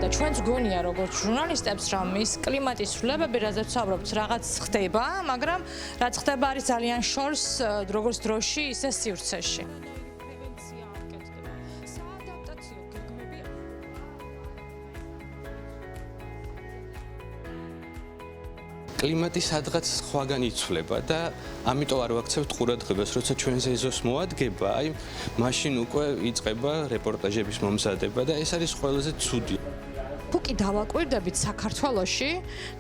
ჩვენც გონია როგორც ჟურნალისტებს რომ ის კლიმატის ცვლილებები რაზეც ვსაუბრობთ რაღაც ხდება, მაგრამ რაც ხდება არის ძალიან შორს როგორც დროში, ისე სივრცეში. კლიმატი სადღაც სხვაგან იცვლება და ამიტომ არ ვაქცევთ ყურადღებას, როცა ჩვენზე ეზოს მოადგება, აი მაშინ უკვე იწყება რეპორტაჟების მომზადება და ეს არის ყველაზე ცუდი. თუკი დავაკვირდებით საქართველოში,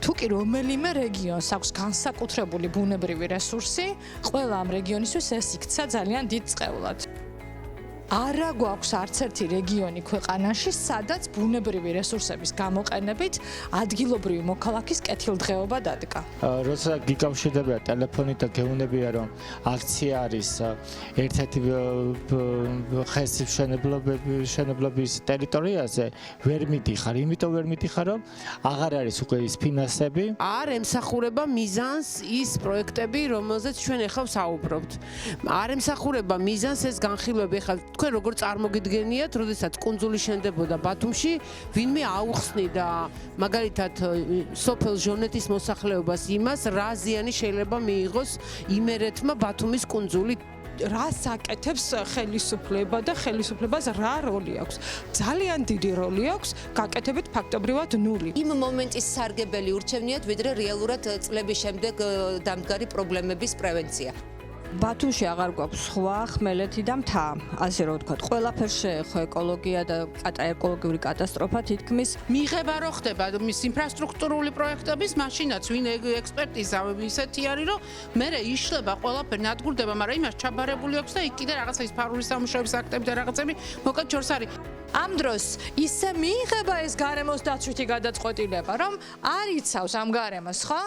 თუკი რომელიმე რეგიონს აქვს განსაკუთრებული ბუნებრივი რესურსი, ყველა ამ რეგიონისთვის ეს იქცა ძალიან დიდ წყევლად. არა გვაქვს არც ერთი რეგიონი ქვეყანაში, სადაც ბუნებრივი რესურსების გამოყენებით ადგილობრივი მოქალაქის კეთილდღეობა დადგა. როცა გიკავშირდებია ტელეფონით და გეუბნებია რომ აქცია არის ერთ-ერთი ხესიმშენებლობის ტერიტორიაზე, ვერ მიდიხარ, იმიტომ ვერ მიდიხარ რომ აღარ არის უკვე ის ფინანსები. არ ემსახურება მიზანს ის პროექტები, რომელზეც ჩვენ ახლა ვსაუბრობთ. არ ემსახურება მიზანს ეს განხილვები ახლა თქვენ როგორ წარმოგიდგენიათ, როდესაც კუნძული შენდებოდა ბათუმში, ვინმე აუხსნიდა მაგალითად სოფელ ჟონეთის მოსახლეობას იმას, რა ზიანი შეიძლება მიიღოს იმერეთმა ბათუმის კუნძული. რას აკეთებს ხელისუფლება და ხელისუფლებას რა როლი აქვს? ძალიან დიდი როლი აქვს, გაკეთებით ფაქტობრივად ნული. იმ მომენტის სარგებელი ურჩევნიათ, ვიდრე რეალურად წლების შემდეგ დამდგარი პრობლემების პრევენცია. ბათუმში აღარ გვაქვს სხვა ხმელეთი და მთა, ასე რომ ვთქვათ, ყველაფერს შეეხო ეკოლოგია და ეკოლოგიური კატასტროფა თითქმის მიღება რო ხდება მის ინფრასტრუქტურული პროექტების, მაშინაც ვინ ექსპერტიზა ისეთი არის, რომ მერე იშლება ყველაფერი ნადგურდება, მაგრამ იმას ჩაბარებული აქვს და იქ კიდე რაღაცა ის ფარული სამუშაოების აქტები და რაღაცები მოკლედ ჯორს არის. ამ დროს ისე მიიღება ეს გარემოს დაცვითი გადაწყვეტილება, რომ არ იცავს ამ გარემოს, ხო?